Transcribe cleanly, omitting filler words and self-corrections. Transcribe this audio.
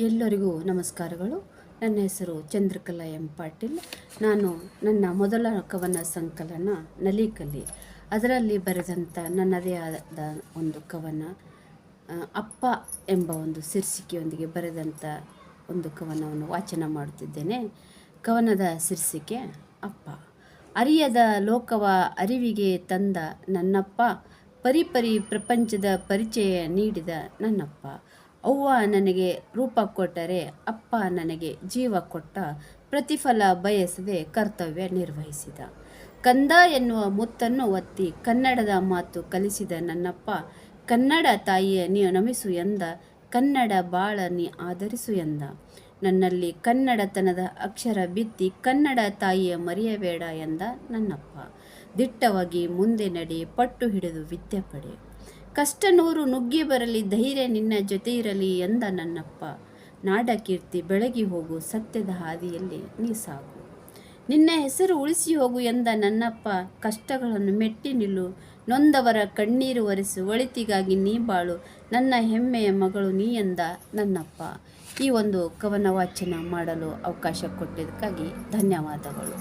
ಎಲ್ಲರಿಗೂ ನಮಸ್ಕಾರಗಳು. ನನ್ನ ಹೆಸರು ಚಂದ್ರಕಲಾ ಎಂ ಪಾಟೀಲ್. ನಾನು ನನ್ನ ಮೊದಲ ಕವನ ಸಂಕಲನ ನಲಿಕಲಿ, ಅದರಲ್ಲಿ ಬರೆದಂಥ ನನ್ನದೇ ಆದ ಒಂದು ಕವನ ಅಪ್ಪ ಎಂಬ ಒಂದು ಶೀರ್ಷಿಕೆಯೊಂದಿಗೆ ಬರೆದಂಥ ಒಂದು ಕವನವನ್ನು ವಾಚನ ಮಾಡುತ್ತಿದ್ದೇನೆ. ಕವನದ ಶೀರ್ಷಿಕೆ ಅಪ್ಪ. ಅರಿಯದ ಲೋಕವ ಅರಿವಿಗೆ ತಂದ ನನ್ನಪ್ಪ, ಪರಿಪರಿ ಪ್ರಪಂಚದ ಪರಿಚಯ ನೀಡಿದ ನನ್ನಪ್ಪ. ಅವ್ವ ನನಗೆ ರೂಪ ಕೊಟ್ಟರೆ ಅಪ್ಪ ನನಗೆ ಜೀವ ಕೊಟ್ಟ, ಪ್ರತಿಫಲ ಬಯಸದೆ ಕರ್ತವ್ಯ ನಿರ್ವಹಿಸಿದ. ಕಂದ ಎನ್ನುವ ಮುತ್ತನ್ನು ಒತ್ತಿ ಕನ್ನಡದ ಮಾತು ಕಲಿಸಿದ ನನ್ನಪ್ಪ, ಕನ್ನಡ ತಾಯಿಯ ನೀ ನಮಿಸು ಎಂದ, ಕನ್ನಡ ಬಾಳ ನೀ ಆಧರಿಸು ಎಂದ. ನನ್ನಲ್ಲಿ ಕನ್ನಡತನದ ಅಕ್ಷರ ಬಿತ್ತಿ ಕನ್ನಡ ತಾಯಿಯ ಮರೆಯಬೇಡ ಎಂದ ನನ್ನಪ್ಪ. ದಿಟ್ಟವಾಗಿ ಮುಂದೆ ನಡೆ, ಪಟ್ಟು ಹಿಡಿದು ವಿದ್ಯೆ ಪಡೆ, ಕಷ್ಟ ನೂರು ನುಗ್ಗಿ ಬರಲಿ ಧೈರ್ಯ ನಿನ್ನ ಜೊತೆ ಇರಲಿ ಎಂದ ನನ್ನಪ್ಪ. ನಾಡ ಕೀರ್ತಿ ಬೆಳಗಿ ಹೋಗು, ಸತ್ಯದ ಹಾದಿಯಲ್ಲಿ ನೀ ಸಾಗು, ನಿನ್ನ ಹೆಸರು ಉಳಿಸಿ ಹೋಗು ಎಂದ ನನ್ನಪ್ಪ. ಕಷ್ಟಗಳನ್ನು ಮೆಟ್ಟಿ ನಿಲ್ಲು, ನೊಂದವರ ಕಣ್ಣೀರು ಒರೆಸು, ಒಳಿತಿಗಾಗಿ ನೀ ಬಾಳು, ನನ್ನ ಹೆಮ್ಮೆಯ ಮಗಳು ನೀ ಎಂದ ನನ್ನಪ್ಪ. ಈ ಒಂದು ಕವನ ವಾಚನ ಮಾಡಲು ಅವಕಾಶ ಕೊಟ್ಟಿದ್ದಕ್ಕಾಗಿ ಧನ್ಯವಾದಗಳು.